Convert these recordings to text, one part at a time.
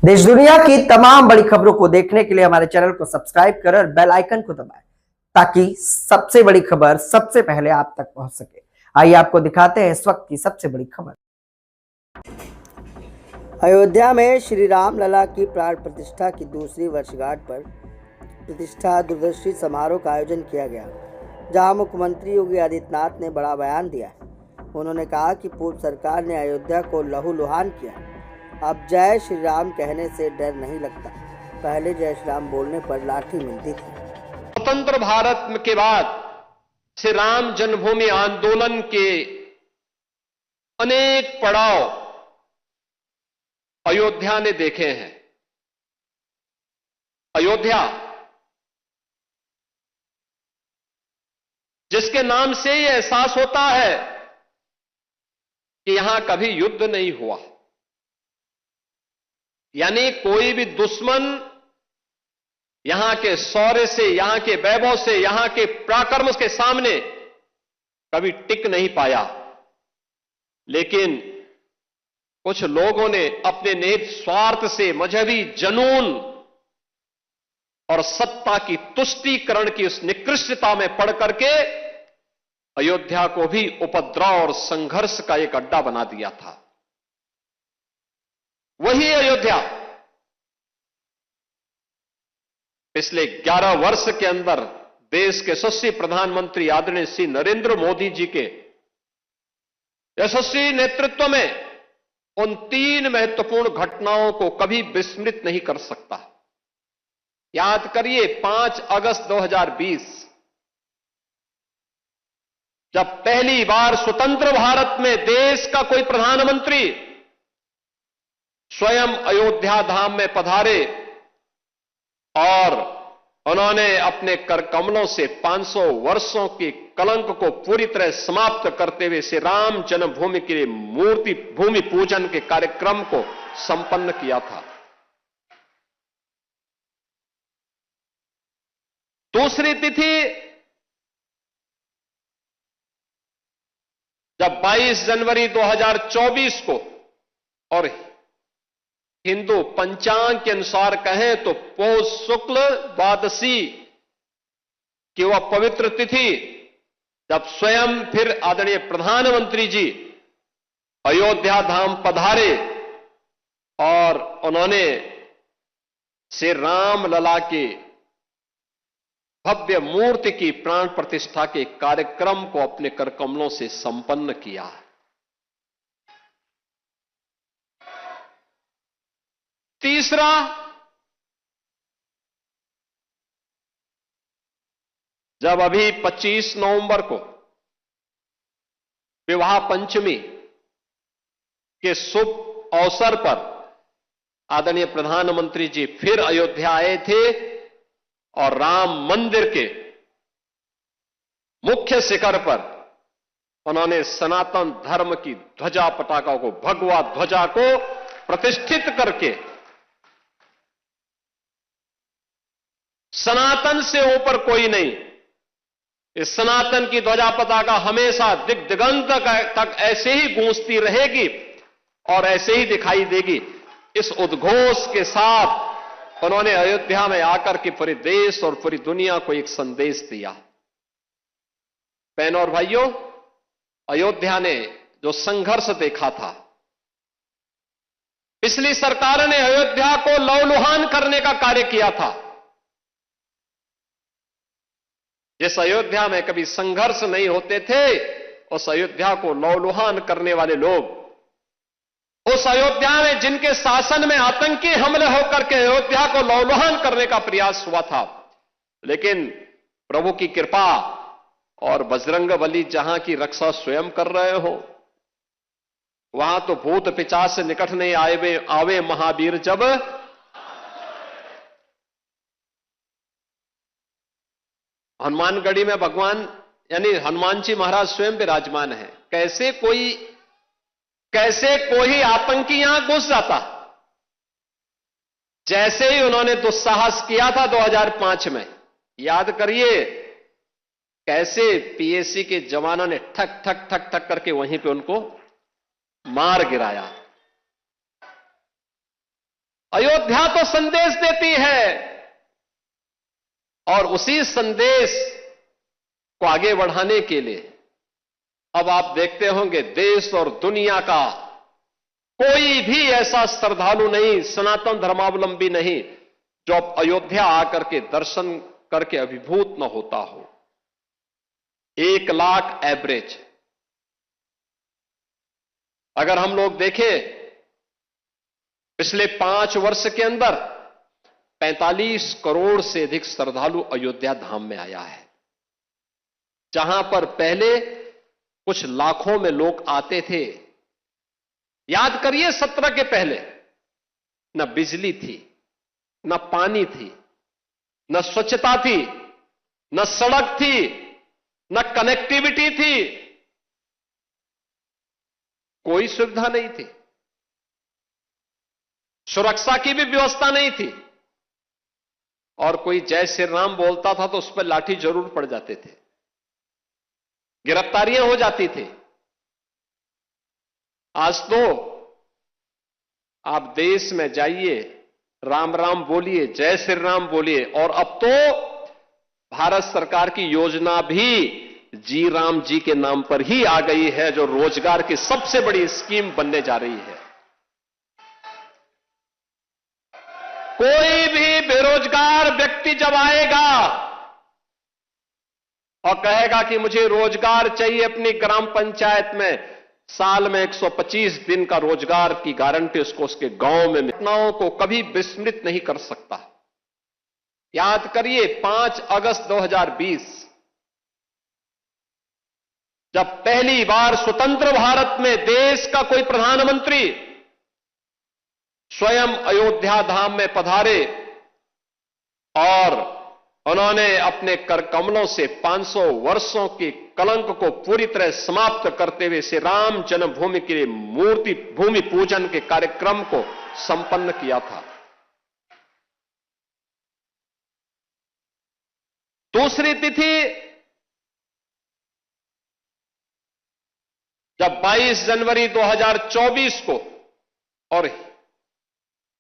देश दुनिया की तमाम बड़ी खबरों को देखने के लिए हमारे चैनल को सब्सक्राइब करें और बेल आइकन को दबाएं ताकि सबसे बड़ी खबर सबसे पहले आप तक पहुंच सके। आइए आपको दिखाते हैं इस वक्त की सबसे बड़ी खबर। अयोध्या में श्री राम लला की प्राण प्रतिष्ठा की दूसरी वर्षगांठ पर प्रतिष्ठा दूरदर्शी समारोह का आयोजन किया गया, जहां मुख्यमंत्री योगी आदित्यनाथ ने बड़ा बयान दिया। उन्होंने कहा कि पूर्व सरकार ने अयोध्या को लहूलुहान किया। अब जय श्री राम कहने से डर नहीं लगता, पहले जय श्री राम बोलने पर लाठी मिलती थी। स्वतंत्र भारत के बाद श्री राम जन्मभूमि आंदोलन के अनेक पड़ाव अयोध्या ने देखे हैं। अयोध्या जिसके नाम से यह एहसास होता है कि यहां कभी युद्ध नहीं हुआ, यानी कोई भी दुश्मन यहां के शौर्य से, यहां के वैभव से, यहां के पराक्रम के सामने कभी टिक नहीं पाया। लेकिन कुछ लोगों ने अपने निहित स्वार्थ से, मजहबी जनून और सत्ता की तुष्टीकरण की उस निकृष्टता में पड़ करके अयोध्या को भी उपद्रव और संघर्ष का एक अड्डा बना दिया था। वही अयोध्या पिछले 11 वर्ष के अंदर देश के यशस्वी प्रधानमंत्री आदरणीय श्री नरेंद्र मोदी जी के यशस्वी नेतृत्व में उन 3 महत्वपूर्ण घटनाओं को कभी विस्मृत नहीं कर सकता। याद करिए, 5 अगस्त 2020 जब पहली बार स्वतंत्र भारत में देश का कोई प्रधानमंत्री स्वयं अयोध्या धाम में पधारे और उन्होंने अपने कर कमलों से 500 वर्षों के कलंक को पूरी तरह समाप्त करते हुए श्री राम जन्मभूमि के लिए मूर्ति भूमि पूजन के कार्यक्रम को संपन्न किया था। दूसरी तिथि जब 22 जनवरी 2024 को, और हिंदू पंचांग के अनुसार कहें तो पौष शुक्ल द्वादशी की वह पवित्र तिथि, जब स्वयं फिर आदरणीय प्रधानमंत्री जी अयोध्या धाम पधारे और उन्होंने श्री राम लला की भव्य मूर्ति की प्राण प्रतिष्ठा के कार्यक्रम को अपने कर कमलों से संपन्न किया। तीसरा, जब अभी 25 नवंबर को विवाह पंचमी के शुभ अवसर पर आदरणीय प्रधानमंत्री जी फिर अयोध्या आए थे और राम मंदिर के मुख्य शिखर पर उन्होंने सनातन धर्म की ध्वजा पताका को, भगवा ध्वजा को प्रतिष्ठित करके सनातन से ऊपर कोई नहीं, इस सनातन की ध्वजा पताका हमेशा दिग दिगंत तक ऐसे ही गूंजती रहेगी और ऐसे ही दिखाई देगी। इस उद्घोष के साथ उन्होंने अयोध्या में आकर के पूरे देश और पूरी दुनिया को एक संदेश दिया। बहनों और भाइयों, अयोध्या ने जो संघर्ष देखा था, पिछली सरकार ने अयोध्या को लहूलुहान करने का कार्य किया था। जिस अयोध्या में कभी संघर्ष नहीं होते थे, उस अयोध्या को लहूलुहान करने वाले लोग, उस अयोध्या में जिनके शासन में आतंकी हमले होकर के अयोध्या को लहूलुहान करने का प्रयास हुआ था, लेकिन प्रभु की कृपा और बजरंगबली जहां की रक्षा स्वयं कर रहे हो, वहां तो भूत पिशाच से निकट नहीं आवे महावीर जब। हनुमानगढ़ी में भगवान यानी हनुमान जी महाराज स्वयं विराजमान है। कैसे कोई आतंकी यहां घुस जाता, जैसे ही उन्होंने दुस्साहस किया था 2005 में, याद करिए कैसे पीएसी के जवानों ने ठक ठक ठक ठक करके वहीं पे उनको मार गिराया। अयोध्या तो संदेश देती है और उसी संदेश को आगे बढ़ाने के लिए अब आप देखते होंगे देश और दुनिया का कोई भी ऐसा श्रद्धालु नहीं, सनातन धर्मावलंबी नहीं, जो अब अयोध्या आकर के दर्शन करके अभिभूत न होता हो। 1 लाख एवरेज। अगर हम लोग देखें पिछले 5 वर्ष के अंदर 45 करोड़ से अधिक श्रद्धालु अयोध्या धाम में आया है, जहां पर पहले कुछ लाखों में लोग आते थे। याद करिए 17 के पहले न बिजली थी, न पानी थी, न स्वच्छता थी, न सड़क थी, न कनेक्टिविटी थी, कोई सुविधा नहीं थी, सुरक्षा की भी व्यवस्था नहीं थी, और कोई जय श्री राम बोलता था तो उस पर लाठी जरूर पड़ जाते थे, गिरफ्तारियां हो जाती थी। आज तो आप देश में जाइए, राम राम बोलिए, जय श्री राम बोलिए, और अब तो भारत सरकार की योजना भी जी राम जी के नाम पर ही आ गई है, जो रोजगार की सबसे बड़ी स्कीम बनने जा रही है। कोई भी बेरोजगार व्यक्ति जब आएगा और कहेगा कि मुझे रोजगार चाहिए अपनी ग्राम पंचायत में, साल में 125 दिन का रोजगार की गारंटी उसको उसके गांव में घटनाओं को कभी विस्मृत नहीं कर सकता। याद करिए 5 अगस्त 2020, जब पहली बार स्वतंत्र भारत में देश का कोई प्रधानमंत्री स्वयं अयोध्या धाम में पधारे और उन्होंने अपने कर कमलों से 500 वर्षों के कलंक को पूरी तरह समाप्त करते हुए श्री राम जन्मभूमि के लिए मूर्ति भूमि पूजन के कार्यक्रम को संपन्न किया था। दूसरी तिथि जब 22 जनवरी 2024 को, और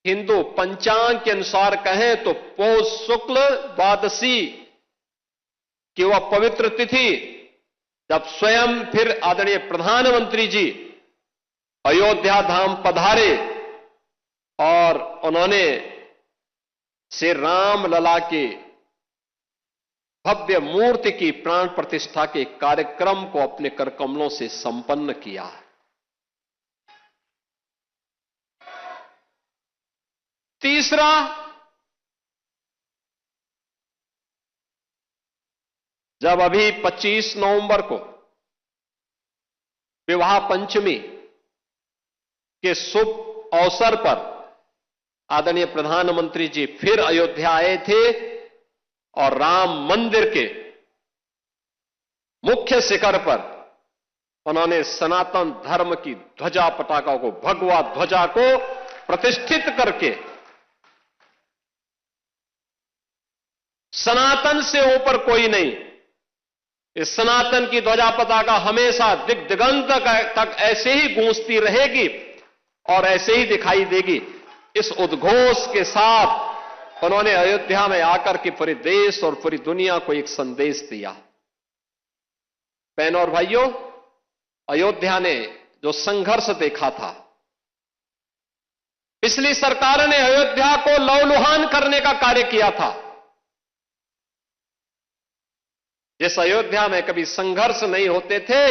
हिंदू पंचांग के अनुसार कहें तो पौष शुक्ल द्वादशी की वह पवित्र तिथि, जब स्वयं फिर आदरणीय प्रधानमंत्री जी अयोध्या धाम पधारे और उन्होंने श्री राम लला की भव्य मूर्ति की प्राण प्रतिष्ठा के कार्यक्रम को अपने कर कमलों से संपन्न किया। तीसरा, जब अभी 25 नवंबर को विवाह पंचमी के शुभ अवसर पर आदरणीय प्रधानमंत्री जी फिर अयोध्या आए थे और राम मंदिर के मुख्य शिखर पर उन्होंने सनातन धर्म की ध्वजा पताका को, भगवा ध्वजा को प्रतिष्ठित करके सनातन से ऊपर कोई नहीं, इस सनातन की ध्वजा पताका हमेशा दिग दिगंत तक ऐसे ही गूंजती रहेगी और ऐसे ही दिखाई देगी। इस उद्घोष के साथ उन्होंने अयोध्या में आकर के पूरे देश और पूरी दुनिया को एक संदेश दिया। बहनों और भाइयों, अयोध्या ने जो संघर्ष देखा था, पिछली सरकार ने अयोध्या को लहूलुहान करने का कार्य किया था। जिस अयोध्या में कभी संघर्ष नहीं होते थे,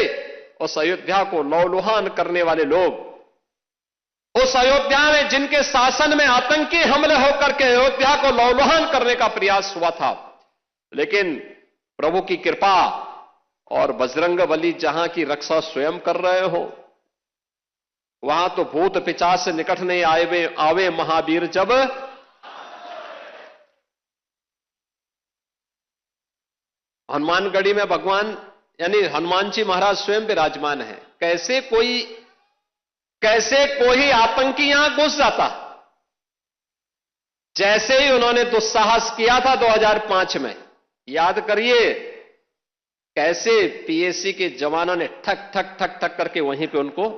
उस अयोध्या को लहूलुहान करने वाले लोग, उस अयोध्या में जिनके शासन में आतंकी हमले होकर के अयोध्या को लहूलुहान करने का प्रयास हुआ था, लेकिन प्रभु की कृपा और बजरंगबली जहां की रक्षा स्वयं कर रहे हो, वहां तो भूत पिशाच से निकट नहीं आवे महावीर जब। हनुमानगढ़ी में भगवान यानी हनुमान जी महाराज स्वयं विराजमान है। कैसे कोई आतंकी यहां घुस जाता, जैसे ही उन्होंने दुस्साहस किया था 2005 में, याद करिए कैसे पीएसी के जवानों ने ठक ठक ठक ठक करके वहीं पे उनको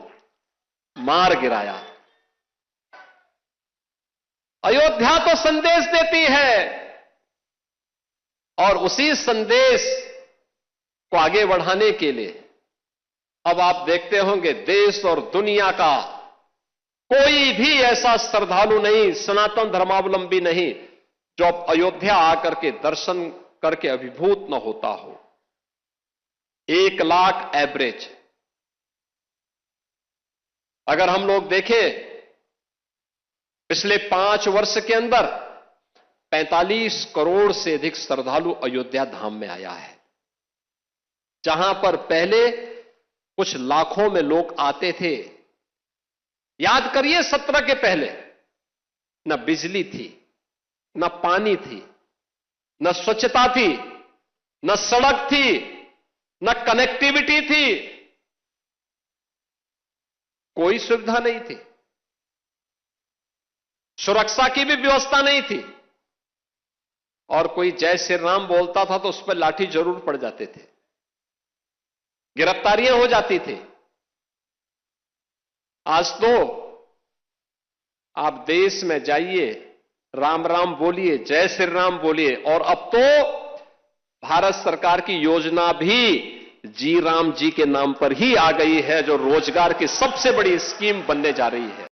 मार गिराया। अयोध्या तो संदेश देती है और उसी संदेश को आगे बढ़ाने के लिए अब आप देखते होंगे देश और दुनिया का कोई भी ऐसा श्रद्धालु नहीं, सनातन धर्मावलंबी नहीं, जो अब अयोध्या आकर के दर्शन करके अभिभूत न होता हो। 1 लाख एवरेज। अगर हम लोग देखें पिछले 5 वर्ष के अंदर 45 करोड़ से अधिक श्रद्धालु अयोध्या धाम में आया है, जहां पर पहले कुछ लाखों में लोग आते थे। याद करिए 17 के पहले न बिजली थी, न पानी थी, न स्वच्छता थी, न सड़क थी, न कनेक्टिविटी थी, कोई सुविधा नहीं थी, सुरक्षा की भी व्यवस्था नहीं थी, और कोई जय श्री राम बोलता था तो उस पर लाठी जरूर पड़ जाते थे, गिरफ्तारियां हो जाती थी। आज तो आप देश में जाइए, राम राम बोलिए, जय श्री राम बोलिए, और अब तो भारत सरकार की योजना भी जी राम जी के नाम पर ही आ गई है, जो रोजगार की सबसे बड़ी स्कीम बनने जा रही है।